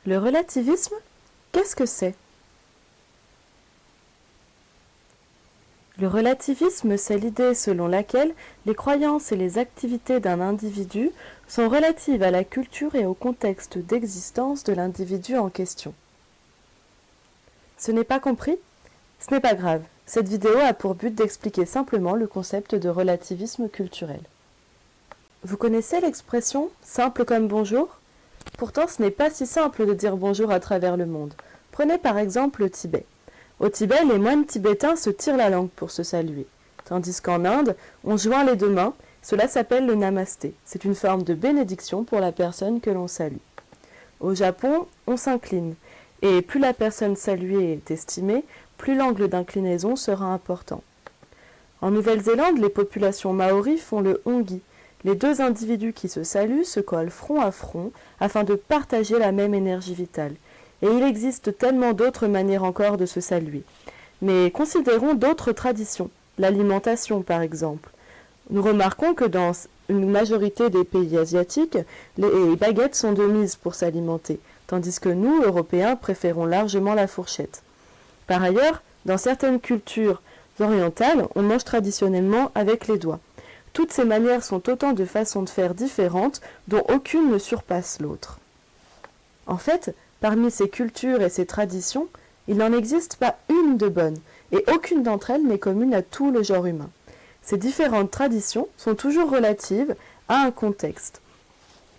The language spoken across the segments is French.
Le relativisme, qu'est-ce que c'est? Le relativisme, c'est l'idée selon laquelle les croyances et les activités d'un individu sont relatives à la culture et au contexte d'existence de l'individu en question. Ce n'est pas compris? Ce n'est pas grave. Cette vidéo a pour but d'expliquer simplement le concept de relativisme culturel. Vous connaissez l'expression « simple comme bonjour » ? Pourtant, ce n'est pas si simple de dire bonjour à travers le monde. Prenez par exemple le Tibet. Au Tibet, les moines tibétains se tirent la langue pour se saluer. Tandis qu'en Inde, on joint les deux mains, cela s'appelle le namasté. C'est une forme de bénédiction pour la personne que l'on salue. Au Japon, on s'incline. Et plus la personne saluée est estimée, plus l'angle d'inclinaison sera important. En Nouvelle-Zélande, les populations maoris font le hongi. Les deux individus qui se saluent se collent front à front afin de partager la même énergie vitale. Et il existe tellement d'autres manières encore de se saluer. Mais considérons d'autres traditions, l'alimentation par exemple. Nous remarquons que dans une majorité des pays asiatiques, les baguettes sont de mise pour s'alimenter, tandis que nous, Européens, préférons largement la fourchette. Par ailleurs, dans certaines cultures orientales, on mange traditionnellement avec les doigts. Toutes ces manières sont autant de façons de faire différentes dont aucune ne surpasse l'autre. En fait, parmi ces cultures et ces traditions, il n'en existe pas une de bonne, et aucune d'entre elles n'est commune à tout le genre humain. Ces différentes traditions sont toujours relatives à un contexte.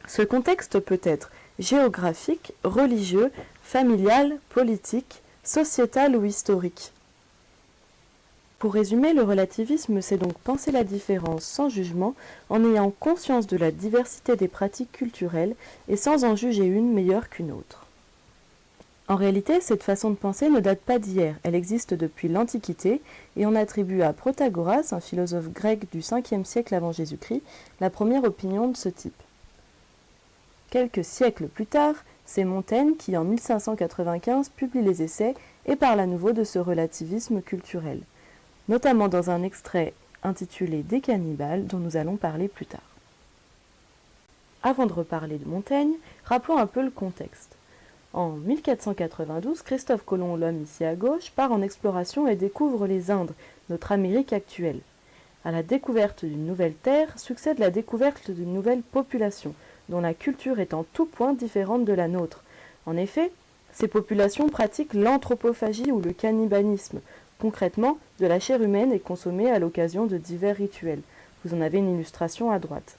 Ce contexte peut être géographique, religieux, familial, politique, sociétal ou historique. Pour résumer, le relativisme, c'est donc penser la différence sans jugement, en ayant conscience de la diversité des pratiques culturelles et sans en juger une meilleure qu'une autre. En réalité, cette façon de penser ne date pas d'hier, elle existe depuis l'Antiquité et on attribue à Protagoras, un philosophe grec du 5e siècle avant Jésus-Christ, la première opinion de ce type. Quelques siècles plus tard, c'est Montaigne qui, en 1595, publie les Essais et parle à nouveau de ce relativisme culturel, notamment dans un extrait intitulé Des cannibales dont nous allons parler plus tard. Avant de reparler de Montaigne, rappelons un peu le contexte. En 1492, Christophe Colomb, l'homme ici à gauche, part en exploration et découvre les Indes, notre Amérique actuelle. À la découverte d'une nouvelle terre succède la découverte d'une nouvelle population, dont la culture est en tout point différente de la nôtre. En effet, ces populations pratiquent l'anthropophagie ou le cannibalisme. Concrètement, de la chair humaine est consommée à l'occasion de divers rituels. Vous en avez une illustration à droite.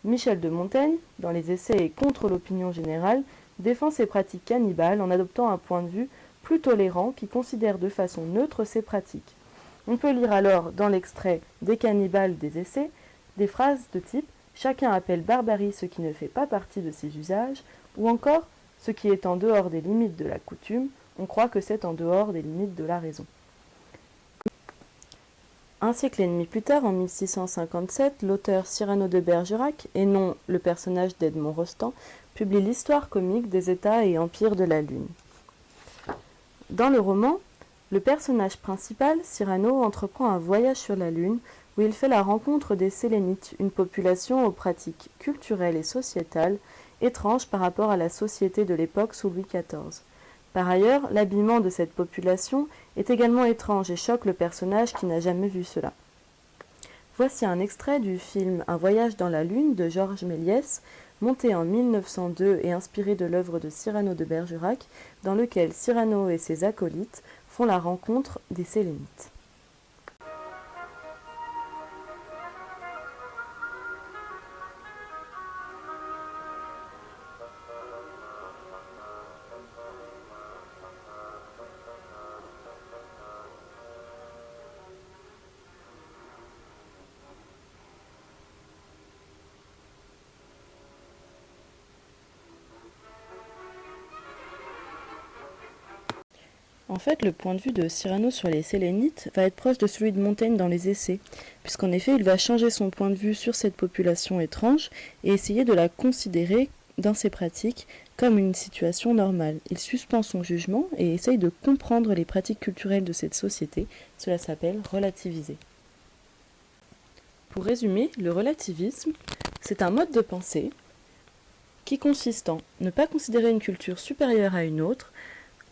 Michel de Montaigne, dans les Essais et contre l'opinion générale, défend ces pratiques cannibales en adoptant un point de vue plus tolérant qui considère de façon neutre ces pratiques. On peut lire alors dans l'extrait Des cannibales des Essais des phrases de type « Chacun appelle barbarie ce qui ne fait pas partie de ses usages » ou encore « Ce qui est en dehors des limites de la coutume, on croit que c'est en dehors des limites de la raison ». Un siècle et demi plus tard, en 1657, l'auteur Cyrano de Bergerac, et non le personnage d'Edmond Rostand, publie l'histoire comique des États et empires de la Lune. Dans le roman, le personnage principal, Cyrano, entreprend un voyage sur la Lune où il fait la rencontre des Sélénites, une population aux pratiques culturelles et sociétales étranges par rapport à la société de l'époque sous Louis XIV. Par ailleurs, l'habillement de cette population est également étrange et choque le personnage qui n'a jamais vu cela. Voici un extrait du film Un voyage dans la Lune de Georges Méliès, monté en 1902 et inspiré de l'œuvre de Cyrano de Bergerac, dans lequel Cyrano et ses acolytes font la rencontre des Sélénites. En fait, le point de vue de Cyrano sur les Sélénites va être proche de celui de Montaigne dans les Essais, puisqu'en effet, il va changer son point de vue sur cette population étrange et essayer de la considérer dans ses pratiques comme une situation normale. Il suspend son jugement et essaye de comprendre les pratiques culturelles de cette société. Cela s'appelle relativiser. Pour résumer, le relativisme, c'est un mode de pensée qui consiste en ne pas considérer une culture supérieure à une autre,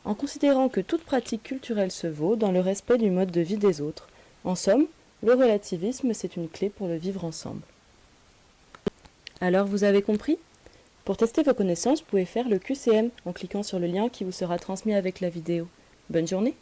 en considérant que toute pratique culturelle se vaut dans le respect du mode de vie des autres. En somme, le relativisme, c'est une clé pour le vivre ensemble. Alors, vous avez compris ? Pour tester vos connaissances, vous pouvez faire le QCM en cliquant sur le lien qui vous sera transmis avec la vidéo. Bonne journée!